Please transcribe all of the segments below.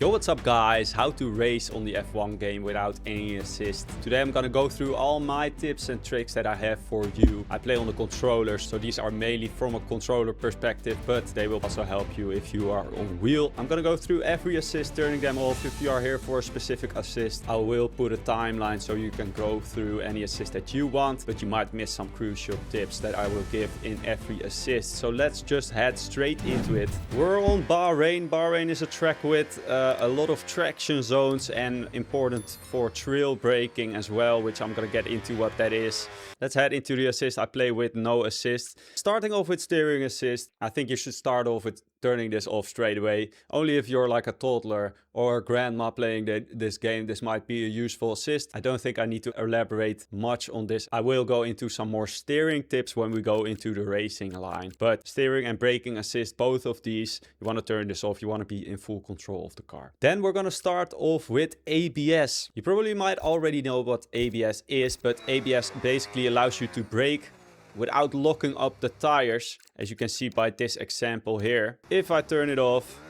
Yo, what's up guys? How to race on the F1 game without any assist. Today I'm gonna go through all my tips and tricks that I have for you. I play on the controllers, so these are mainly from a controller perspective, but they will also help you if you are on wheel. I'm gonna go through every assist, turning them off. If you are here for a specific assist, I will put a timeline so you can go through any assist that you want, but you might miss some crucial tips that I will give in every assist. So let's just head straight into it. We're on Bahrain. Bahrain is a track with a lot of traction zones and important for trail braking as well, which I'm gonna get into what that is. Let's head into the assist. I play with no assist. Starting off with steering assist, I think you should start off with turning this off straight away. Only if you're like a toddler or a grandma playing this game, this might be a useful assist. I don't think I need to elaborate much on this. I will go into some more steering tips when we go into the racing line. But steering and braking assist, both of these, you want to turn this off. You want to be in full control of the car. Then we're going to start off with ABS. You probably might already know what ABS is, but ABS basically allows you to brake without locking up the tires, as you can see by this example here. If I turn it off,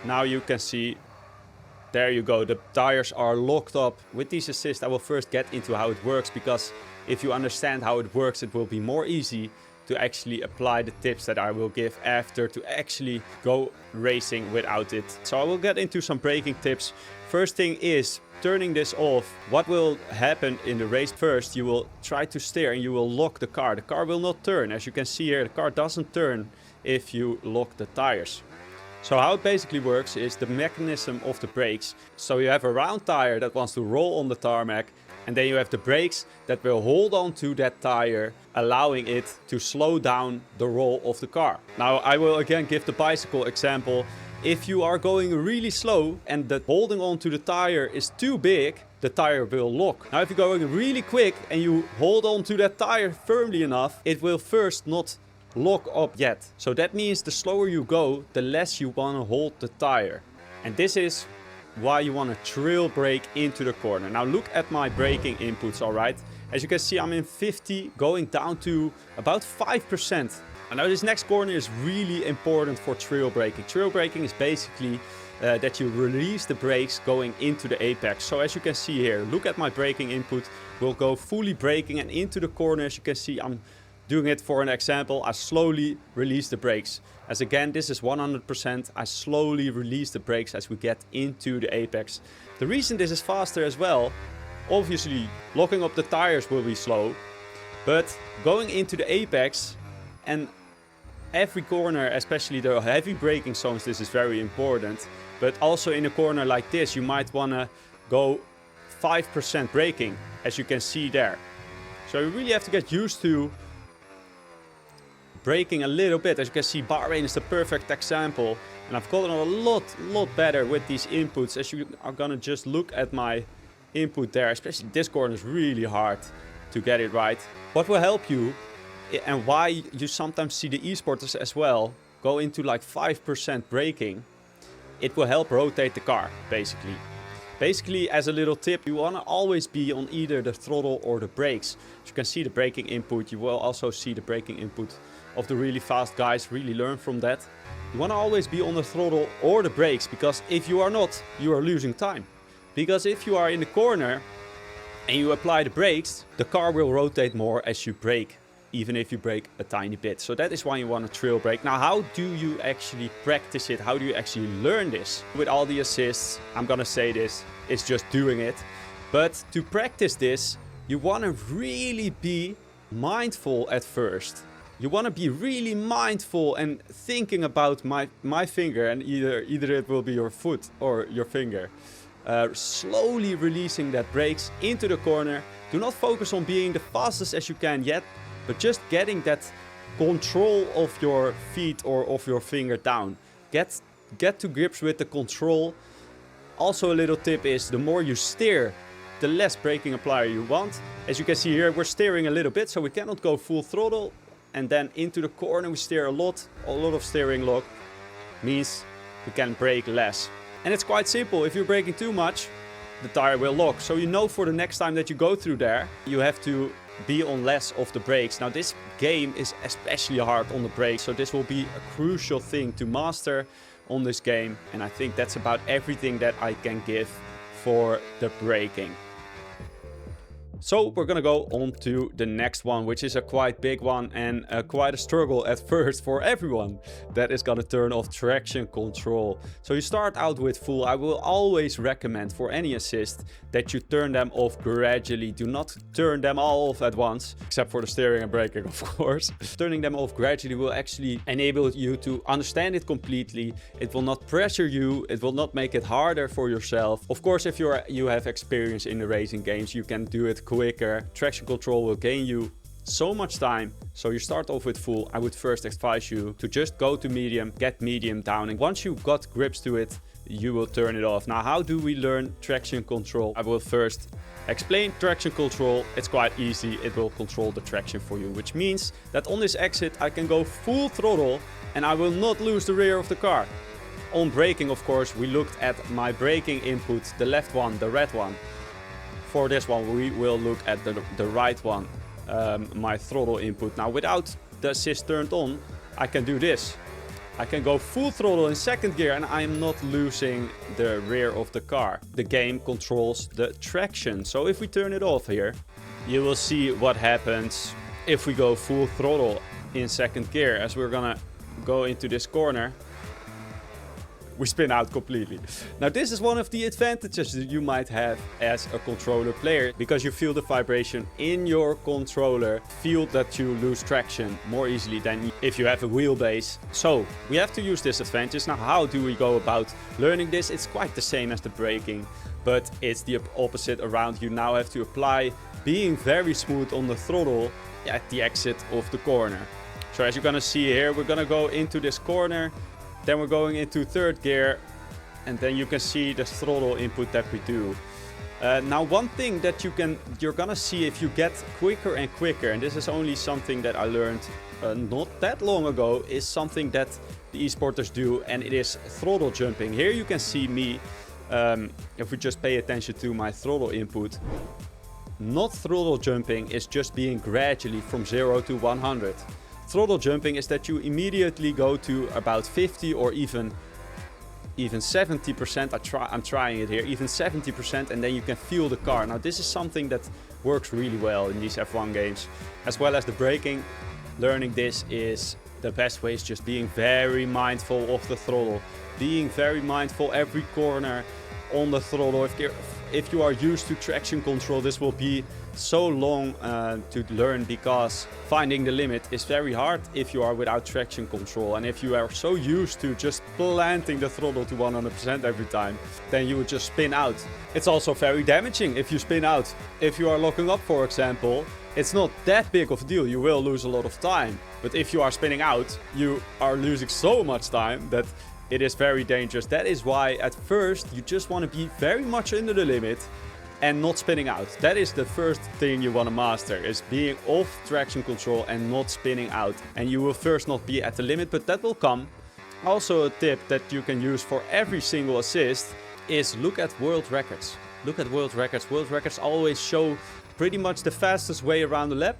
now you can see, there you go, the tires are locked up. With these assists, I will first get into how it works, because if you understand how it works, it will be more easy to actually apply the tips that I will give after to actually go racing without it. So I will get into some braking tips. First thing is turning this off. What will happen in the race? First, you will try to steer and you will lock the car. The car will not turn. As you can see here, the car doesn't turn if you lock the tires. So how it basically works is the mechanism of the brakes. So you have a round tire that wants to roll on the tarmac, and then you have the brakes that will hold on to that tire, allowing it to slow down the roll of the car. Now I will again give the bicycle example. If you are going really slow and the holding on to the tire is too big, the tire will lock. Now if you're going really quick and you hold on to that tire firmly enough, it will first not lock up yet. So that means the slower you go, the less you want to hold the tire. And this is why you want to trail brake into the corner. Now look at my braking inputs, alright? As you can see, I'm in 50, going down to about 5%. And now this next corner is really important for trail braking. Trail braking is basically that you release the brakes going into the apex. So as you can see here, look at my braking input. We'll go fully braking and into the corner. As you can see, I'm doing it for an example. I slowly release the brakes. As again, this is 100%. I slowly release the brakes as we get into the apex. The reason this is faster as well, obviously locking up the tires will be slow, but going into the apex and every corner, especially the heavy braking zones, this is very important. But also in a corner like this, you might want to go 5% braking, as you can see there. So you really have to get used to braking a little bit. As you can see, Bahrain is the perfect example, and I've gotten a lot better with these inputs. As you are gonna just look at my input there, especially this corner is really hard to get it right. What will help you, and why you sometimes see the esporters as well go into like 5% braking, it will help rotate the car basically. Basically, as a little tip, you want to always be on either the throttle or the brakes. As you can see the braking input, you will also see the braking input of the really fast guys. Really learn from that. You want to always be on the throttle or the brakes, because if you are not, you are losing time. Because if you are in the corner and you apply the brakes, the car will rotate more as you brake, even if you brake a tiny bit. So that is why you want to trail brake. Now, how do you actually practice it? How do you actually learn this? With all the assists, I'm gonna say this, it's just doing it. But to practice this, you want to really be mindful at first. You want to be really mindful and thinking about my finger, and either it will be your foot or your finger. Slowly releasing that brakes into the corner. Do not focus on being the fastest as you can yet, but just getting that control of your feet or of your finger down. Get to grips with the control. Also a little tip is, the more you steer, the less braking applier you want. As you can see here, we're steering a little bit, so we cannot go full throttle. And then into the corner we steer a lot of steering lock. Means we can brake less. And it's quite simple. If you're braking too much, the tire will lock. So you know for the next time that you go through there, you have to be on less of the brakes. Now this game is especially hard on the brakes, so this will be a crucial thing to master. on this game. And I think that's about everything that I can give for the braking. So we're gonna go on to the next one, which is a quite big one and quite a struggle at first for everyone that is gonna turn off traction control. So you start out with full. I will always recommend for any assist that you turn them off gradually. Do not turn them all off at once, except for the steering and braking, of course. Turning them off gradually will actually enable you to understand it completely. It will not pressure you. It will not make it harder for yourself. Of course, if you have experience in the racing games, you can do it quicker. Traction control will gain you so much time. So you start off with full. I would first advise you to just go to medium, get medium down, and once you've got grips to it, you will turn it off. Now, how do we learn traction control? I will first explain traction control. It's quite easy. It will control the traction for you, which means that on this exit I can go full throttle and I will not lose the rear of the car. On braking, of course, we looked at my braking input, the left one, the red one. For this one, we will look at the right one, my throttle input. Now, without the assist turned on, I can do this. I can go full throttle in second gear and I am not losing the rear of the car. The game controls the traction. So if we turn it off here, you will see what happens if we go full throttle in second gear. As we're gonna go into this corner, we spin out completely. Now, this is one of the advantages that you might have as a controller player, because you feel the vibration in your controller, feel that you lose traction more easily than if you have a wheelbase. So we have to use this advantage. Now, how do we go about learning this? It's quite the same as the braking, but it's the opposite around. You now have to apply being very smooth on the throttle at the exit of the corner. So as you're gonna see here, we're gonna go into this corner. Then we're going into third gear, and then you can see the throttle input that we do. Now, one thing that you're gonna see if you get quicker and quicker, and this is only something that I learned not that long ago, is something that the esporters do, and it is throttle jumping. Here you can see me, if we just pay attention to my throttle input, not throttle jumping is just being gradually from 0 to 100. Throttle jumping is that you immediately go to about 50 or even 70%. I'm trying it here, even 70%, and then you can feel the car. Now, this is something that works really well in these F1 games, as well as the braking. Learning this is the best way, is just being very mindful of the throttle, being very mindful every corner on the throttle. If you are used to traction control, this will be so long to learn, because finding the limit is very hard if you are without traction control. And if you are so used to just planting the throttle to 100% every time, then you would just spin out. It's also very damaging if you spin out. If you are locking up, for example, it's not that big of a deal. You will lose a lot of time. But if you are spinning out, you are losing so much time that it is very dangerous. That is why at first you just want to be very much under the limit and not spinning out. That is the first thing you want to master, is being off traction control and not spinning out. And you will first not be at the limit, but that will come. Also, a tip that you can use for every single assist is look at world records. Look at world records. World records always show pretty much the fastest way around the lap.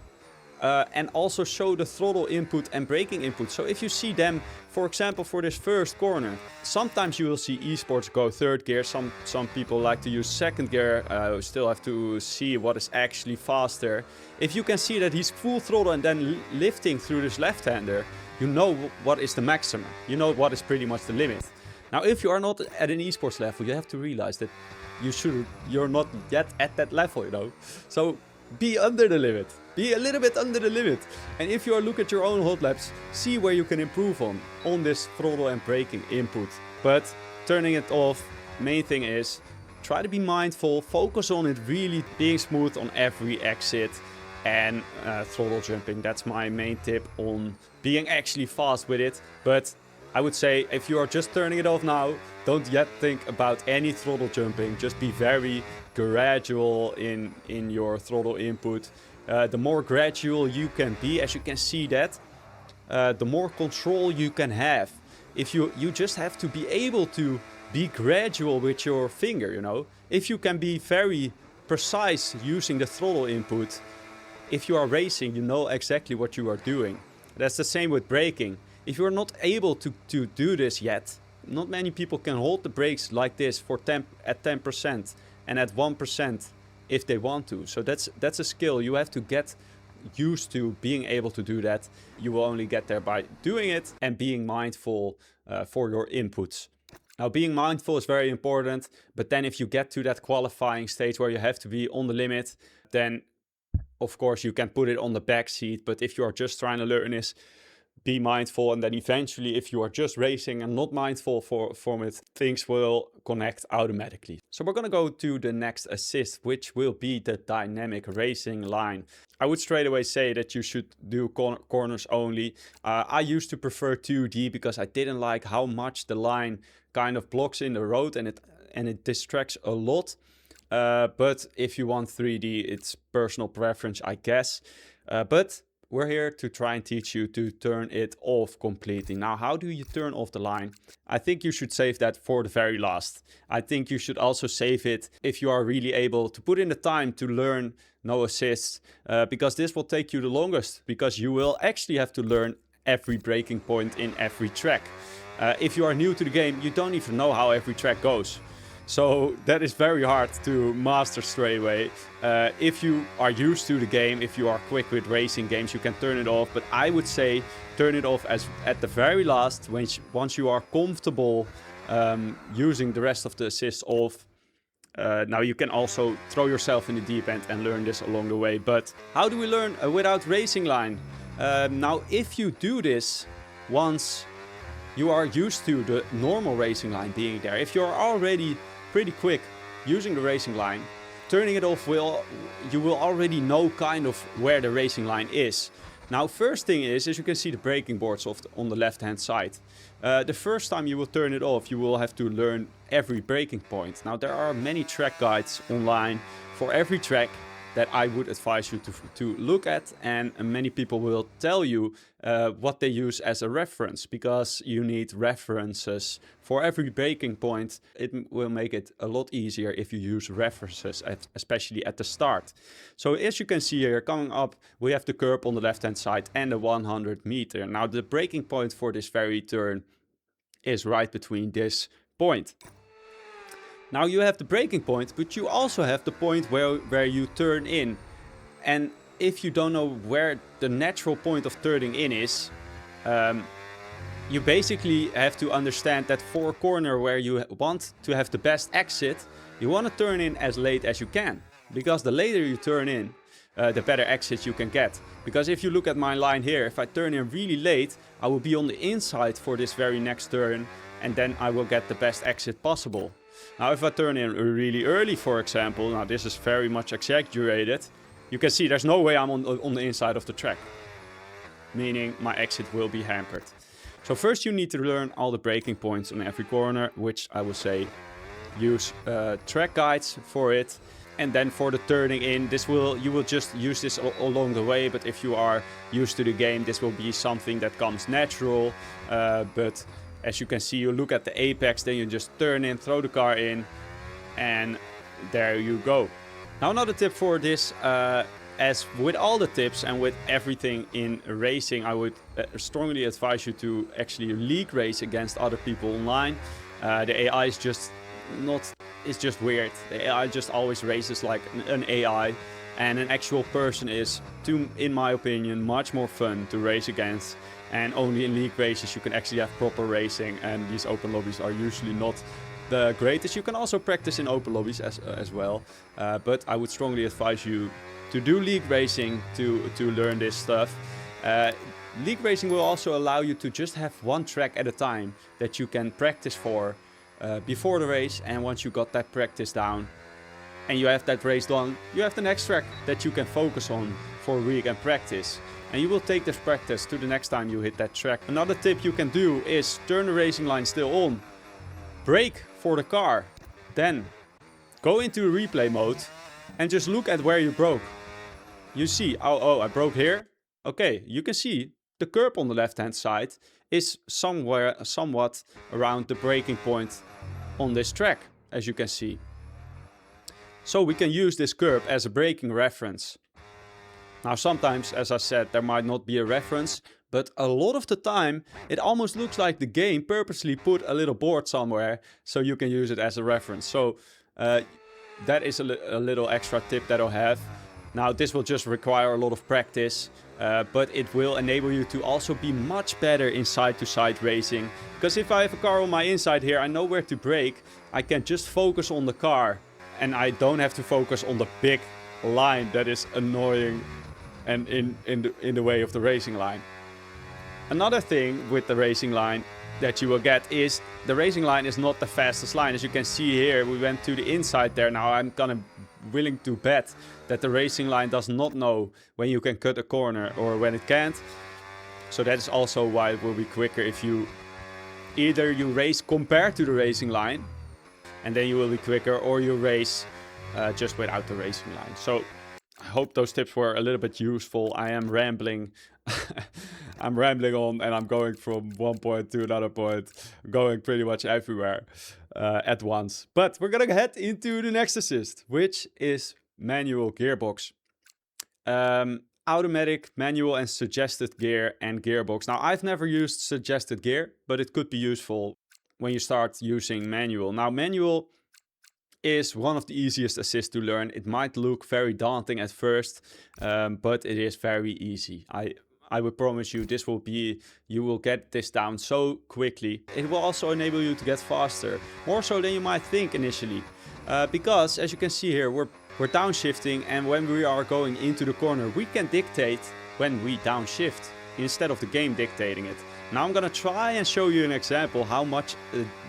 And also show the throttle input and braking input. So if you see them, for example, for this first corner, sometimes you will see esports go third gear. Some people like to use second gear. Still have to see what is actually faster. If you can see that he's full throttle and then lifting through this left-hander, you know what is the maximum. You know what is pretty much the limit. Now, if you are not at an esports level, you have to realize that you're not yet at that level, you know. So be under the limit. Be a little bit under the limit. And if you look at your own hot laps, see where you can improve on this throttle and braking input. But turning it off, main thing is try to be mindful, focus on it really being smooth on every exit, and throttle jumping. That's my main tip on being actually fast with it. But I would say if you are just turning it off now, don't yet think about any throttle jumping. Just be very gradual in your throttle input. The more gradual you can be, as you can see that, the more control you can have. If you just have to be able to be gradual with your finger, you know. If you can be very precise using the throttle input, if you are racing, you know exactly what you are doing. That's the same with braking. If you're not able to do this yet, not many people can hold the brakes like this for at 10% and at 1% if they want to. So that's a skill. You have to get used to being able to do that. You will only get there by doing it and being mindful for your inputs. Now, being mindful is very important, but then if you get to that qualifying stage where you have to be on the limit, then of course you can put it on the back seat. But if you are just trying to learn this, be mindful, and then eventually if you are just racing and not mindful from it, things will connect automatically. So we're going to go to the next assist, which will be the dynamic racing line. I would straight away say that you should do corners only. I used to prefer 2D because I didn't like how much the line kind of blocks in the road and it distracts a lot. But if you want 3D, it's personal preference, I guess. But we're here to try and teach you to turn it off completely. Now, how do you turn off the line? I think you should save that for the very last. I think you should also save it if you are really able to put in the time to learn no assists, because this will take you the longest, because you will actually have to learn every braking point in every track. If you are new to the game, you don't even know how every track goes. So that is very hard to master straight away. If you are used to the game, if you are quick with racing games, you can turn it off. But I would say turn it off at the very last, once you are comfortable using the rest of the assists off. Now you can also throw yourself in the deep end and learn this along the way. But how do we learn without racing line? Now if you do this once you are used to the normal racing line being there, if you're already pretty quick using the racing line, turning it off you will already know kind of where the racing line is. Now, first thing is, as you can see the braking boards on the left hand side. The first time you will turn it off, you will have to learn every braking point. Now, there are many track guides online for every track that I would advise you to look at, and many people will tell you what they use as a reference, because you need references for every braking point. It will make it a lot easier if you use references, especially at the start. So as you can see here, coming up, we have the curb on the left hand side and the 100 meter. Now the braking point for this very turn is right between this point. Now you have the braking point, but you also have the point where you turn in. And if you don't know where the natural point of turning in is, you basically have to understand that for a corner where you want to have the best exit, you want to turn in as late as you can. Because the later you turn in, the better exit you can get. Because if you look at my line here, if I turn in really late, I will be on the inside for this very next turn, and then I will get the best exit possible. Now if I turn in really early, for example, now this is very much exaggerated, you can see there's no way I'm on the inside of the track, meaning my exit will be hampered. So first you need to learn all the braking points on every corner, which I will say use track guides for it. And then for the turning in, you will just use this along the way, but if you are used to the game, this will be something that comes natural. But as you can see, you look at the apex, then you just turn in, throw the car in, and there you go. Now another tip for this, as with all the tips and with everything in racing, I would strongly advise you to actually league race against other people online. The AI is just it's just weird. The AI just always races like an AI, and an actual person is, in my opinion, much more fun to race against. And only in league races you can actually have proper racing, and these open lobbies are usually not the greatest. You can also practice in open lobbies as well, but I would strongly advise you to do league racing to learn this stuff. League racing will also allow you to just have one track at a time that you can practice for before the race, and once you got that practice down and you have that race done, you have the next track that you can focus on for a week and practice. And you will take this practice to the next time you hit that track. Another tip you can do is turn the racing line still on, brake for the car, then go into replay mode and just look at where you broke. You see, oh, I broke here. Okay, you can see the curb on the left hand side is somewhat around the braking point on this track, as you can see. So we can use this curb as a braking reference. Now sometimes, as I said, there might not be a reference, But a lot of the time, it almost looks like the game purposely put a little board somewhere so you can use it as a reference. So that is a little extra tip that I'll have. Now, this will just require a lot of practice, but it will enable you to also be much better in side-to-side racing. Because if I have a car on my inside here, I know where to brake. I can just focus on the car, and I don't have to focus on the big line that is annoying and in the way of the racing line. Another thing with the racing line that you will get is the racing line is not the fastest line. As you can see here, we went to the inside there. Now I'm willing to bet that the racing line does not know when you can cut a corner or when it can't. So that is also why it will be quicker if you either you race compared to the racing line and then you will be quicker, or you race just without the racing line. So I hope those tips were a little bit useful. I am rambling. I'm rambling on, and I'm going from one point to another point, going pretty much everywhere at once. But we're gonna head into the next assist, which is manual gearbox. Automatic, manual, and suggested gear and gearbox. Now, I've never used suggested gear, but it could be useful when you start using manual. Now, manual is one of the easiest assists to learn. It might look very daunting at first, but it is very easy. I would promise you this will be, you will get this down so quickly. It will also enable you to get faster, more so than you might think initially. Because as you can see here, we're downshifting, and when we are going into the corner, we can dictate when we downshift instead of the game dictating it. Now I'm gonna try and show you an example how much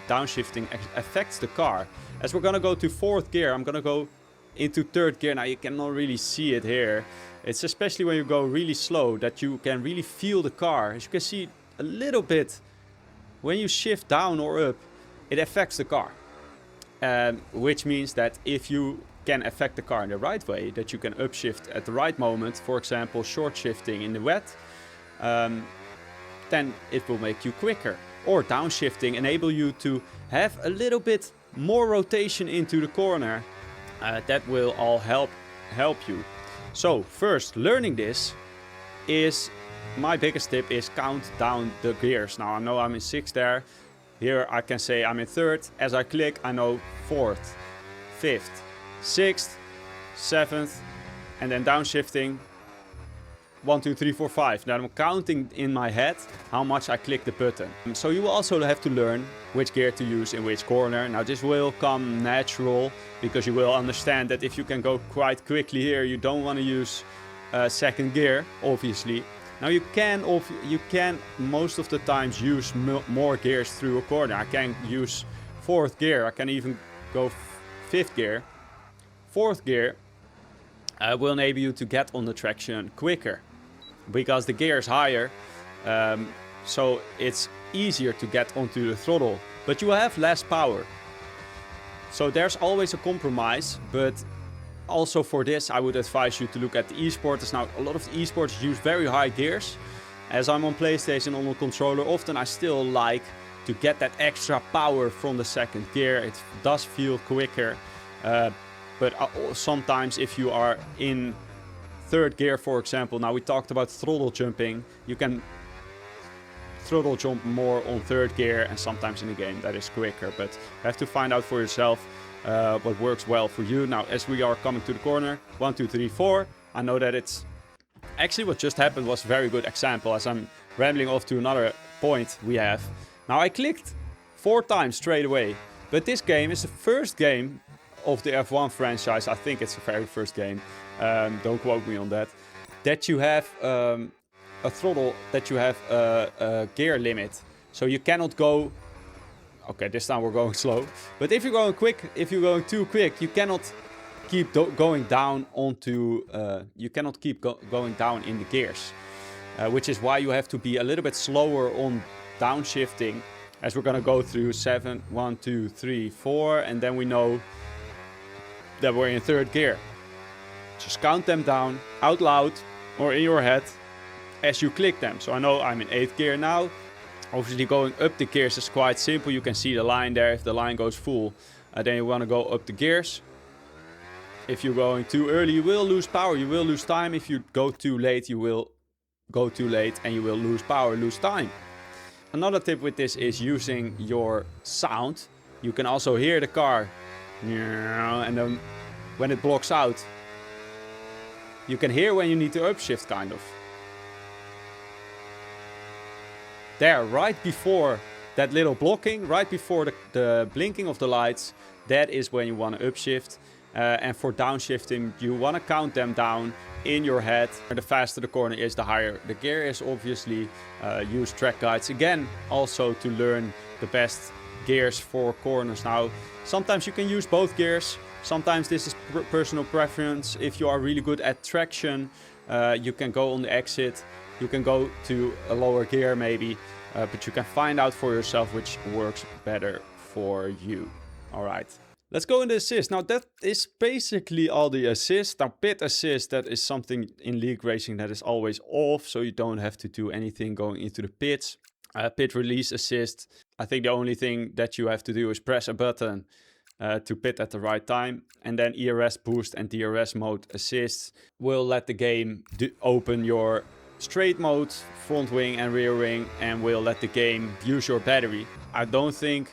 downshifting affects the car. As we're gonna go to 4th gear, I'm gonna go into 3rd gear. Now you cannot really see it here. It's especially when you go really slow that you can really feel the car. As you can see a little bit, when you shift down or up, it affects the car. Which means that if you can affect the car in the right way, that you can upshift at the right moment, for example, short shifting in the wet, then it will make you quicker. Or downshifting enable you to have a little bit more rotation into the corner. That will all help you. So first, learning this is my biggest tip is count down the gears. Now I know I'm in 6th there. Here I can say I'm in 3rd. As I click, I know 4th, 5th, 6th, 7th, and then downshifting 1, 2, 3, 4, 5. Then I'm counting in my head how much I click the button. So you will also have to learn which gear to use in which corner. Now this will come natural because you will understand that if you can go quite quickly here, you don't want to use 2nd gear, obviously. Now you can most of the times use more gears through a corner. I can use 4th gear. I can even go 5th gear. 4th gear will enable you to get on the traction quicker because the gear is higher, so it's easier to get onto the throttle, but you will have less power. So there's always a compromise, but also for this I would advise you to look at the esports. Now a lot of the esports use very high gears. As I'm on PlayStation on the controller, often I still like to get that extra power from the 2nd gear. It does feel quicker. But sometimes if you are in 3rd gear, for example, now we talked about throttle jumping, you can throttle jump more on 3rd gear, and sometimes in the game that is quicker, but you have to find out for yourself what works well for you. Now as we are coming to the corner, 1, 2, 3, 4, I know that it's actually what just happened was a very good example as I'm rambling off to another point we have. Now I clicked 4 times straight away, but this game is the first game of the F1 franchise, I think it's the very first game, don't quote me on that, that you have a throttle, that you have a gear limit. So you cannot go, okay, this time we're going slow, but if you're going quick, if you're going too quick, you cannot keep going down onto, you cannot keep going down in the gears, which is why you have to be a little bit slower on downshifting, as we're gonna go through 7, 1, 2, 3, 4, and then we know that we're in 3rd gear. Just count them down out loud or in your head as you click them. So I know I'm in 8th gear now. Obviously going up the gears is quite simple. You can see the line there. If the line goes full, then you want to go up the gears. If you're going too early, you will lose power, you will lose time. If you go too late, you will go too late and you will lose power, lose time. Another tip with this is using your sound. You can also hear the car, and then when it blocks out, you can hear when you need to upshift, kind of. There, right before that little blocking, right before the blinking of the lights, that is when you want to upshift. And for downshifting, you want to count them down in your head. The faster the corner is, the higher the gear is, obviously. Use track guides again, also to learn the best gears for corners. Now, sometimes you can use both gears. Sometimes this is personal preference. If you are really good at traction, you can go on the exit. You can go to a lower gear maybe, but you can find out for yourself which works better for you. All right. Let's go into assist. Now that is basically all the assist. Now pit assist, that is something in league racing that is always off, so you don't have to do anything going into the pits. Pit release assist, I think the only thing that you have to do is press a button to pit at the right time. And then ERS boost and DRS mode assist will let the game open your straight mode, front wing and rear wing, and will let the game use your battery. I don't think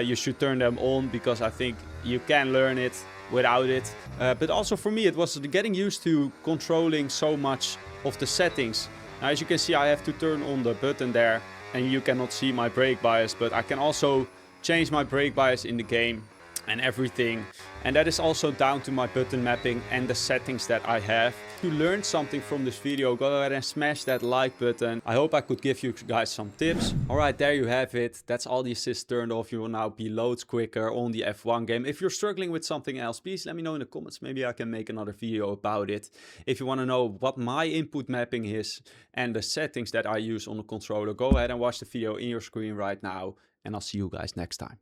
you should turn them on, because I think you can learn it without it. But also for me, it was getting used to controlling so much of the settings. Now, as you can see, I have to turn on the button there, and you cannot see my brake bias, but I can also change my brake bias in the game and everything. And that is also down to my button mapping and the settings that I have. If you learned something from this video, go ahead and smash that like button. I hope I could give you guys some tips. Alright, there you have it. That's all the assists turned off. You will now be loads quicker on the F1 game. If you're struggling with something else, please let me know in the comments. Maybe I can make another video about it. If you want to know what my input mapping is and the settings that I use on the controller, go ahead and watch the video in your screen right now. And I'll see you guys next time.